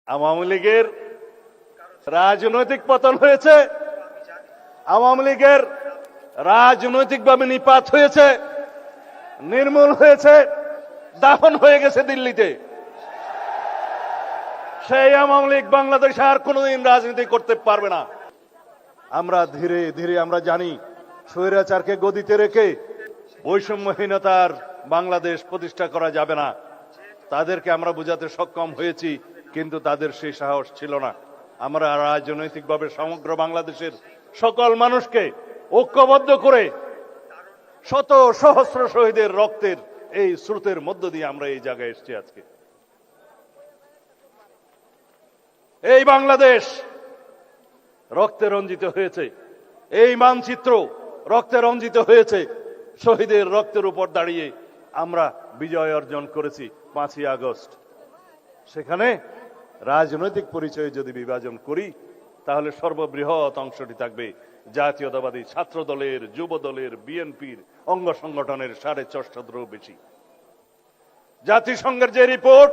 আওয়ামী লীগের রাজনৈতিক পতন হয়েছে, আওয়ামী লীগের রাজনৈতিকভাবে নিপাত হয়েছে, নির্মূল হয়েছে, দাফন হয়ে গেছে দিল্লিতে। সেই আওয়ামী লীগ বাংলাদেশে আর কোনোদিন রাজনীতি করতে পারবে না। আমরা ধীরে ধীরে আমরা জানি স্বৈরাচারকে গদিতে রেখে বৈষম্যহীনতার বাংলাদেশ প্রতিষ্ঠা করা যাবে না। তাদেরকে আমরা বোঝাতে সক্ষম হয়েছি, কিন্তু তাদের সেই সাহস ছিল না। আমরা রাজনৈতিকভাবে সমগ্র বাংলাদেশের সকল মানুষকে ঐক্যবদ্ধ করে শত সহস্র শহীদের রক্তের এই স্রোতের মধ্য দিয়ে আমরা এই জায়গায় এসেছি। আজকে এই বাংলাদেশ রক্তে রঞ্জিত হয়েছে, এই মানচিত্র রক্তে রঞ্জিত হয়েছে। শহীদের রক্তের উপর দাঁড়িয়ে আমরা বিজয় অর্জন করেছি 5ই আগস্ট। সেখানে রাজনৈতিক পরিচয়ে যদি বিভাজন করি, তাহলে সর্ববৃহৎ অংশটি থাকবে জাতীয়তাবাদী ছাত্র দলের, যুব দলের, বিএনপির অঙ্গ সংগঠনের 4.5 বেশি। জাতিসংঘের যে রিপোর্ট,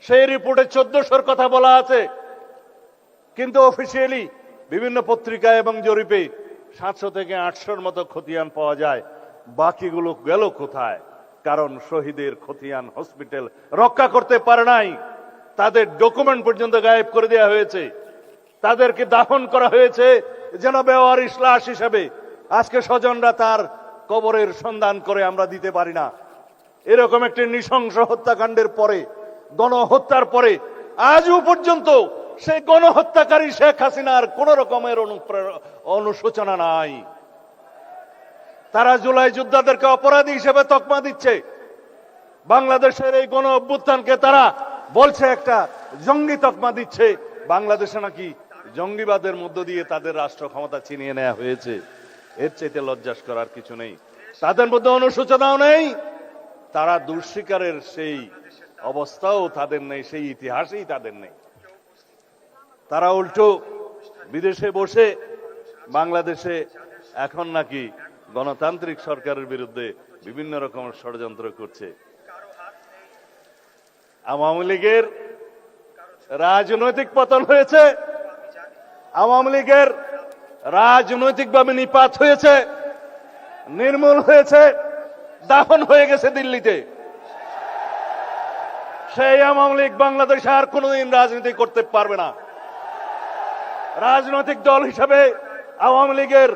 সেই রিপোর্টে 1400 কথা বলা আছে, কিন্তু অফিসিয়ালি বিভিন্ন পত্রিকা এবং জরিপে 700 থেকে 800-র মতো খতিয়ান পাওয়া যায়। বাকিগুলো গেল কোথায়? কারণ শহীদের খতিয়ান হসপিটাল রক্ষা করতে পারে নাই। তাদের ডকুমেন্ট পর্যন্ত গায়েব করে দেওয়া হয়েছে, তাদেরকে দাফন করা হয়েছে যেন বেওয়ারিশ লাশ হিসেবে। আজকে স্বজনরা তার কবরের সন্ধান করে আমরা দিতে পারি না। এরকম একটি নৃশংস হত্যাকাণ্ডের পরে, গণহত্যার পরে আজও পর্যন্ত সেই গণহত্যাকারী শেখ হাসিনার কোন রকমের অনুশোচনা নাই। তারা জুলাই যোদ্ধাদেরকে অপরাধী হিসেবে তকমা দিচ্ছে। বাংলাদেশের এই গণ অভ্যুত্থানকে তারা বলছে একটা জঙ্গি তকমা দিচ্ছে। বাংলাদেশে নাকি জঙ্গিবাদের মধ্য দিয়ে তাদের রাষ্ট্র ক্ষমতা ছিনিয়ে নেওয়া হয়েছে। এর চাইতে লজ্জাস করার কিছু নেই। তাদের মধ্যে অনুশোচনাও নেই, তারা দুঃস্বীকারের সেই অবস্থাও তাদের নেই, সেই ইতিহাসেই তাদের নেই। তারা উল্টো বিদেশে বসে বাংলাদেশে এখন নাকি গণতান্ত্রিক সরকারের বিরুদ্ধে বিভিন্ন রকমের ষড়যন্ত্র করছে। আওয়ামী লীগের রাজনৈতিক পতন হয়েছে, আওয়ামী লীগের রাজনৈতিকভাবে নিপাত হয়েছে, নির্মূল হয়েছে, দাফন হয়ে গেছে দিল্লিতে। সেই আওয়ামী লীগ বাংলাদেশে আর কোনোদিন রাজনীতি করতে পারবে না। রাজনৈতিক দল হিসেবে আওয়ামী লীগের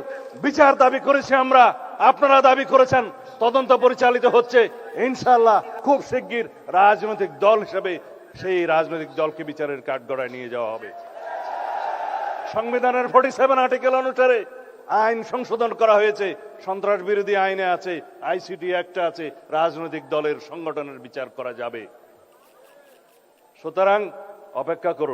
বিচার দাবি করেছি আমরা, আপনারা দাবি করেছেন, তদন্ত পরিচালিত হচ্ছে। ইনশাআল্লাহ খুব শিগগির রাজনৈতিক দল হিসেবে সেই রাজনৈতিক দলকে বিচারের কাঠগড়ায় নিয়ে যাওয়া হবে। সংবিধানের 47 আর্টিকেল অনুসারে আইন সংশোধন করা হয়েছে, সন্ত্রাস বিরোধী আইনে আছে, আইসিটি অ্যাক্টে আছে, রাজনৈতিক দলের সংগঠনের বিচার করা যাবে। সুতরাং অপেক্ষা করুন।